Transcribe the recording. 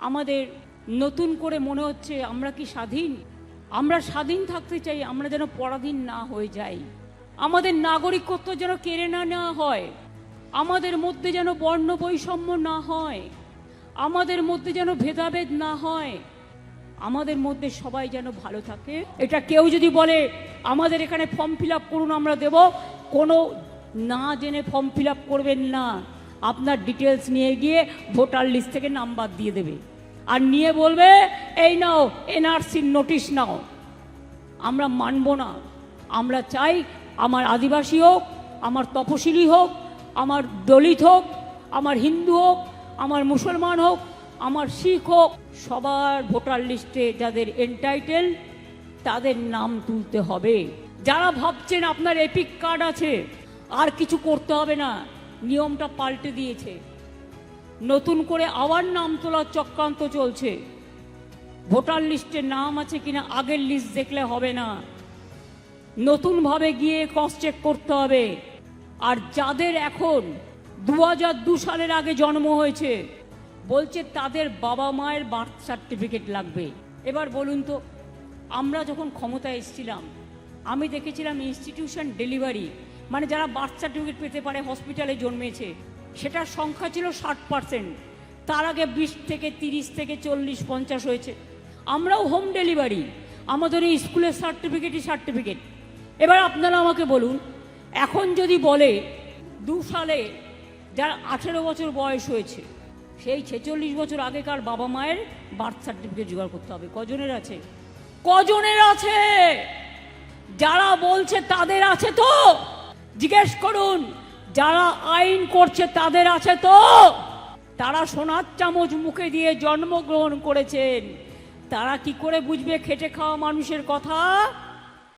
আমাদের নতুন করে মনে হচ্ছে আমরা কি স্বাধীন? আমরা স্বাধীন থাকতে চাই, আমরা যেন পরাধীন না হয়ে যাই। আমাদের নাগরিকত্ব যেন কেড়ে না নেওয়া হয়, আমাদের মধ্যে যেন বর্ণ বৈষম্য না হয়, আমাদের মধ্যে যেন ভেদাভেদ না হয়, আমাদের মধ্যে সবাই যেন ভালো থাকে। এটা কেউ যদি বলে আমাদের এখানে ফর্ম ফিল আপ করুন আমরা দেব, কোনো না জেনে ফর্ম ফিল আপ করবেন না। আপনার ডিটেলস নিয়ে গিয়ে ভোটার লিস্ট থেকে নাম্বার দিয়ে দেবে আর নিয়ে বলবে এই নাও এনআরসির নোটিশ নাও। আমরা মানব না। আমরা চাই আমার আদিবাসী হোক, আমার তপশিলি হোক, আমার দলিত হোক, আমার হিন্দু হোক, আমার মুসলমান হোক, আমার শিখ হোক, সবার ভোটার লিস্টে যাদের এনটাইটেল তাদের নাম তুলতে হবে। যারা ভাবছেন আপনার এপিক কার্ড আছে আর কিছু করতে হবে না, নিয়মটা পাল্টে দিয়েছে। নতুন করে আবার নাম তোলার চক্রান্ত চলছে। ভোটার লিস্টে নাম আছে কিনা আগের লিস্ট দেখলে হবে না, নতুনভাবে গিয়ে ক্রস চেক করতে হবে। আর যাদের এখন 2002 সালের আগে জন্ম হয়েছে বলছে তাদের বাবা মায়ের বার্থ সার্টিফিকেট লাগবে। এবার বলুন তো, আমরা যখন ক্ষমতায় এসেছিলাম আমি দেখেছিলাম ইনস্টিটিউশন ডেলিভারি, মানে যারা বার্থ সার্টিফিকেট পেতে পারে হসপিটালে জন্মেছে, সেটার সংখ্যা ছিল 60%। তার আগে 20 থেকে 30 থেকে 40 50 হয়েছে। আমরাও হোম ডেলিভারি, আমাদের এই স্কুলের সার্টিফিকেট। এবার আপনারা আমাকে বলুন, এখন যদি বলে 2 সালে যার 18 বছর বয়স হয়েছে সেই 46 বছর আগেকার বাবা মায়ের বার্থ সার্টিফিকেট জোগাড় করতে হবে, কজনের আছে? কজনের আছে? যারা বলছে তাদের আছে তো? জিজ্ঞেস করুন, যারা আইন করছে তাদের আছে তো? তারা সোনার চামচ মুখে দিয়ে জন্মগ্রহণ করেছেন, তারা কি করে বুঝবে খেটে খাওয়া মানুষের কথা?